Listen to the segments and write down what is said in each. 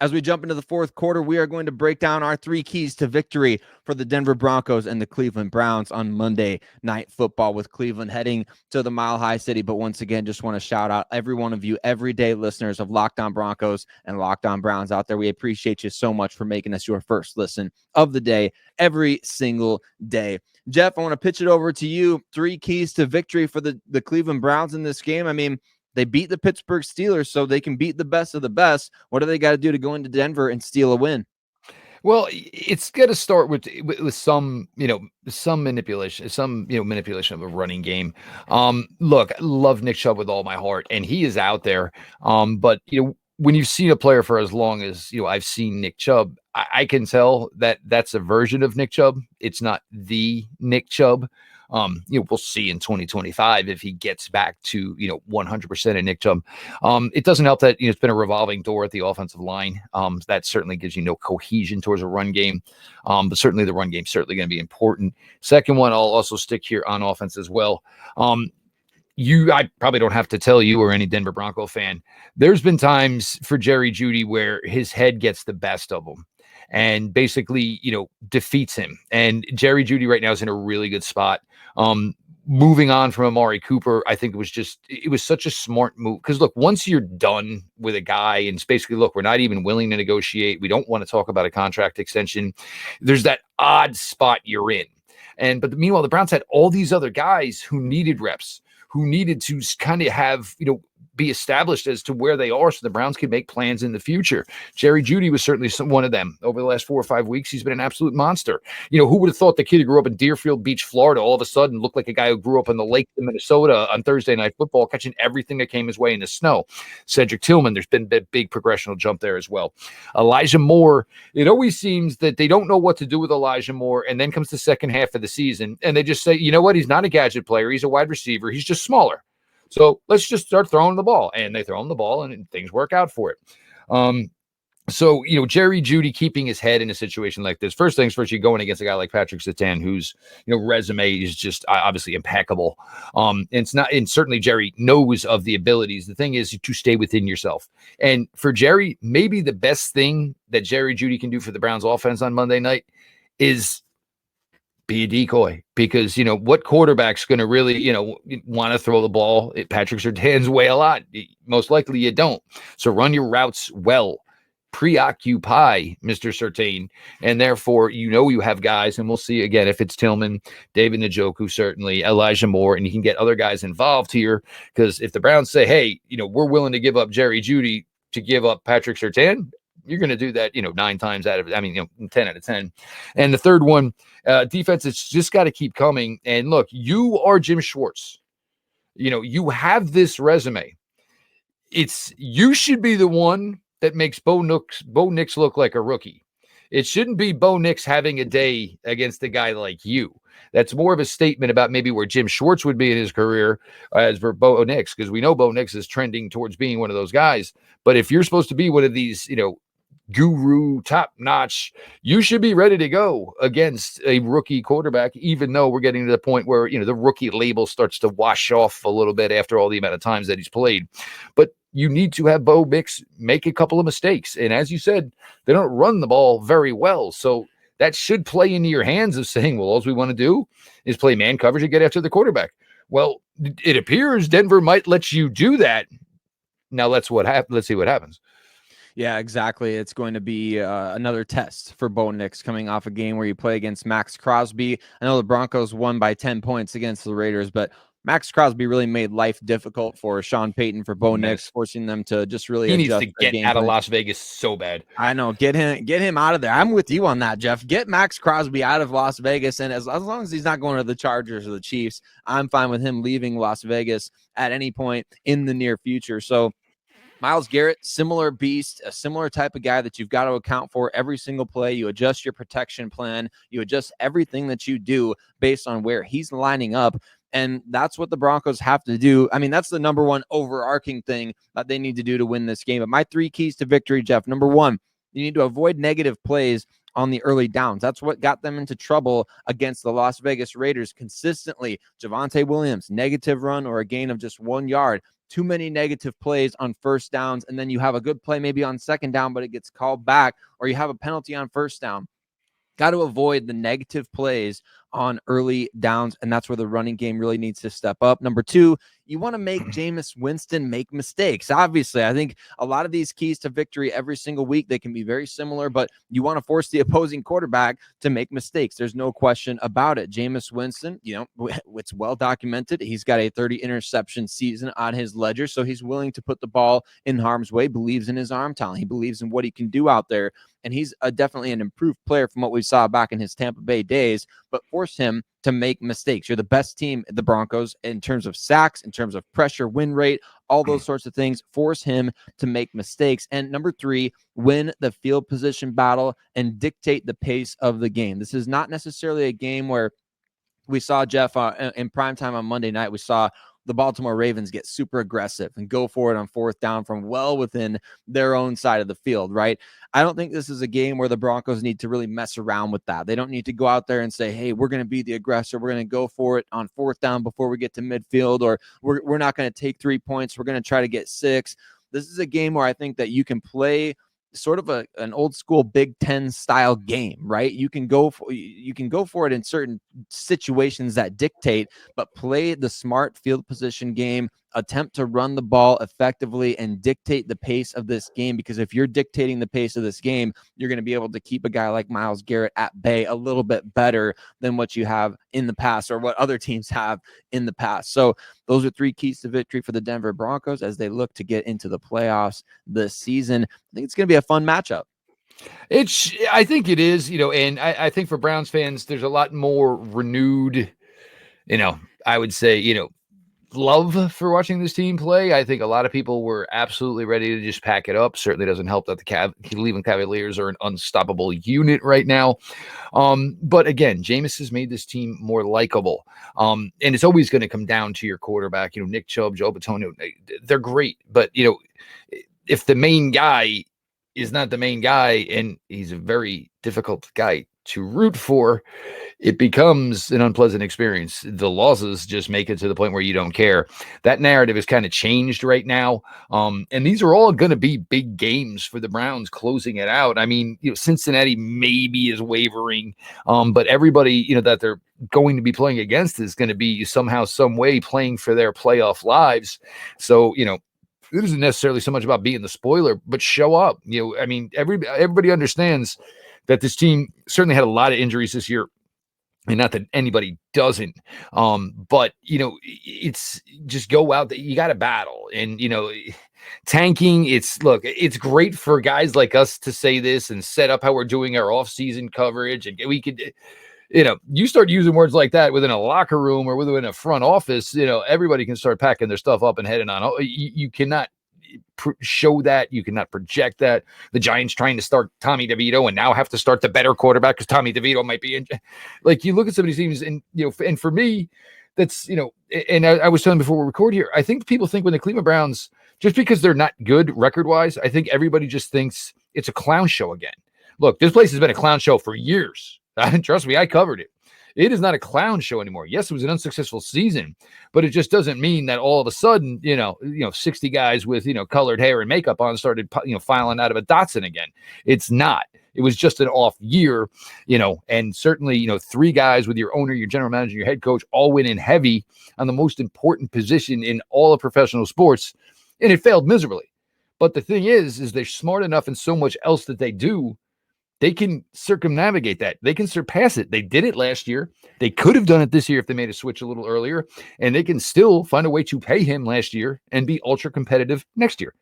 As we jump into the fourth quarter, we are going to break down our 3 keys to victory for the Denver Broncos and the Cleveland Browns on Monday Night Football, with Cleveland heading to the Mile High City. But once again, just want to shout out every one of you, everyday listeners of Locked On Broncos and Locked On Browns out there. We appreciate you so much for making us your first listen of the day every single day. Jeff, I want to pitch it over to you. 3 keys to victory for the Cleveland Browns in this game. I mean, they beat the Pittsburgh Steelers, so they can beat the best of the best. What do they got to do to go into Denver and steal a win? Well, it's got to start with some, some manipulation, manipulation of a running game. Look, I love Nick Chubb with all my heart, and he is out there. But when you've seen a player for as long as I've seen Nick Chubb, I can tell that that's a version of Nick Chubb. It's not the Nick Chubb. We'll see in 2025 if he gets back to 100% of Nick Chubb. It doesn't help that it's been a revolving door at the offensive line. That certainly gives you no cohesion towards a run game. But certainly the run game is certainly going to be important. Second one, I'll also stick here on offense as well. I probably don't have to tell you or any Denver Bronco fan, there's been times for Jerry Jeudy where his head gets the best of him and basically, defeats him. And Jerry Jeudy right now is in a really good spot. Moving on from Amari Cooper, I think it was such a smart move. Because look, once you're done with a guy and it's basically, look, we're not even willing to negotiate. We don't want to talk about a contract extension. There's that odd spot you're in. But meanwhile, the Browns had all these other guys who needed reps, who needed to kind of have, be established as to where they are so the Browns can make plans in the future. Jerry Jeudy was certainly one of them. Over the last 4 or 5 weeks, he's been an absolute monster. Who would have thought the kid who grew up in Deerfield Beach, Florida, all of a sudden looked like a guy who grew up in the lake in Minnesota on Thursday Night Football, catching everything that came his way in the snow. Cedric Tillman, there's been that big progressional jump there as well. Elijah Moore, it always seems that they don't know what to do with Elijah Moore, and then comes the second half of the season, and they just say, you know what, he's not a gadget player, he's a wide receiver, he's just smaller. So let's just start throwing the ball. And they throw him the ball and things work out for it. So, Jerry Jeudy keeping his head in a situation like this. First things first, you're going against a guy like Patrick Surtain, whose, resume is just obviously impeccable. And certainly Jerry knows of the abilities. The thing is to stay within yourself. And for Jerry, maybe the best thing that Jerry Jeudy can do for the Browns offense on Monday night is be a decoy, because what quarterback's going to really want to throw the ball at Patrick Surtain's way a lot? Most likely you don't. So run your routes well, preoccupy Mr. Surtain, and therefore you have guys, and we'll see again if it's Tillman, David Njoku, certainly Elijah Moore, and you can get other guys involved here, because if the Browns say, hey, we're willing to give up Jerry Jeudy to give up Patrick Surtain, you're going to do that, 9 times out of, 10 out of 10. And the third one, defense, it's just got to keep coming. And look, you are Jim Schwartz. You have this resume. You should be the one that makes Bo Nix look like a rookie. It shouldn't be Bo Nix having a day against a guy like you. That's more of a statement about maybe where Jim Schwartz would be in his career as for Bo Nix, because we know Bo Nix is trending towards being one of those guys. But if you're supposed to be one of these, guru, top notch, you should be ready to go against a rookie quarterback, even though we're getting to the point where, the rookie label starts to wash off a little bit after all the amount of times that he's played. But you need to have Bo Nix make a couple of mistakes. And as you said, they don't run the ball very well. So that should play into your hands of saying, well, all we want to do is play man coverage and get after the quarterback. Well, it appears Denver might let you do that. Now let's see what happens. Yeah, exactly. It's going to be another test for Bo Nix coming off a game where you play against Max Crosby. I know the Broncos won by 10 points against the Raiders, but Max Crosby really made life difficult for Sean Payton, for Bo Nix, forcing them to just really He needs to get out of Las Vegas so bad. I know. Get him out of there. I'm with you on that, Jeff. Get Max Crosby out of Las Vegas, and as long as he's not going to the Chargers or the Chiefs, I'm fine with him leaving Las Vegas at any point in the near future. So Myles Garrett, similar beast, a similar type of guy that you've got to account for every single play. You adjust your protection plan. You adjust everything that you do based on where he's lining up. And that's what the Broncos have to do. I mean, that's the number one overarching thing that they need to do to win this game. But my 3 keys to victory, Jeff, number 1, you need to avoid negative plays on the early downs. That's what got them into trouble against the Las Vegas Raiders consistently. Javonte Williams, negative run or a gain of just 1 yard. too many negative plays on first downs, and then you have a good play maybe on second down, but it gets called back, or you have a penalty on first down. Got to avoid the negative plays on early downs, and that's where the running game really needs to step up. Number two, you want to make Jameis Winston make mistakes. Obviously, I think a lot of these keys to victory every single week, they can be very similar, but you want to force the opposing quarterback to make mistakes. There's no question about it. Jameis Winston, it's well documented. He's got a 30 interception season on his ledger, so he's willing to put the ball in harm's way, believes in his arm talent. He believes in what he can do out there, and he's definitely an improved player from what we saw back in his Tampa Bay days, but force him to make mistakes. You're the best team, the Broncos, in terms of sacks, in terms of pressure, win rate, all those sorts of things. Force him to make mistakes. And number three, win the field position battle and dictate the pace of the game. This is not necessarily a game where we saw, Jeff, in primetime on Monday night, we saw the Baltimore Ravens get super aggressive and go for it on fourth down from well within their own side of the field, right? I don't think this is a game where the Broncos need to really mess around with that. They don't need to go out there and say, hey, we're going to be the aggressor. We're going to go for it on fourth down before we get to midfield, or we're not going to take 3 points. We're going to try to get 6. This is a game where I think that you can play sort of an old school Big Ten style game, right? You can go for it in certain situations that dictate, but play the smart field position game, attempt to run the ball effectively and dictate the pace of this game, because if you're dictating the pace of this game, you're going to be able to keep a guy like Myles Garrett at bay a little bit better than what you have in the past, or what other teams have in the past. So those are 3 keys to victory for the Denver Broncos as they look to get into the playoffs this season. I think it's going to be a fun matchup. I think it is, and I think for Browns fans, there's a lot more renewed, I would say, love for watching this team play. I think a lot of people were absolutely ready to just pack it up. Certainly doesn't help that the Cleveland Cavaliers are an unstoppable unit right now. But again, Jameis has made this team more likable. And it's always going to come down to your quarterback. Nick Chubb, Joe Bitonio, they're great. But, if the main guy is not the main guy, and he's a very difficult guy to root for, it becomes an unpleasant experience. The losses just make it to the point where you don't care. That narrative is kind of changed right now. And these are all going to be big games for the Browns closing it out. I mean, Cincinnati maybe is wavering, but everybody, that they're going to be playing against is going to be somehow, some way playing for their playoff lives. So, it isn't necessarily so much about being the spoiler, but show up. I mean, everybody understands that this team certainly had a lot of injuries this year, and not that anybody doesn't. But it's just go out there. You got to battle, and tanking. It's great for guys like us to say this and set up how we're doing our off-season coverage, and we could. You start using words like that within a locker room or within a front office, everybody can start packing their stuff up and heading on. You cannot show that. You cannot project that. The Giants trying to start Tommy DeVito and now have to start the better quarterback because Tommy DeVito might be in. Like, you look at some of these teams, and, and for me, that's, and I was telling before we record here, I think people think when the Cleveland Browns, just because they're not good record-wise, I think everybody just thinks it's a clown show again. Look, this place has been a clown show for years. Trust me, I covered it. It is not a clown show anymore. Yes, it was an unsuccessful season, but it just doesn't mean that all of a sudden, 60 guys with, colored hair and makeup on started, filing out of a Datsun again. It's not. It was just an off year, and certainly, 3 guys with your owner, your general manager, your head coach, all went in heavy on the most important position in all of professional sports, and it failed miserably. But the thing is they're smart enough in so much else that they do. They can circumnavigate that. They can surpass it. They did it last year. They could have done it this year if they made a switch a little earlier, and they can still find a way to pay him last year and be ultra competitive next year.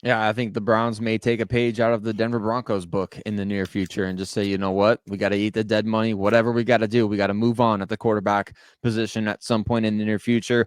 Yeah, I think the Browns may take a page out of the Denver Broncos book in the near future and just say, you know what, we got to eat the dead money. Whatever we got to do, we got to move on at the quarterback position at some point in the near future.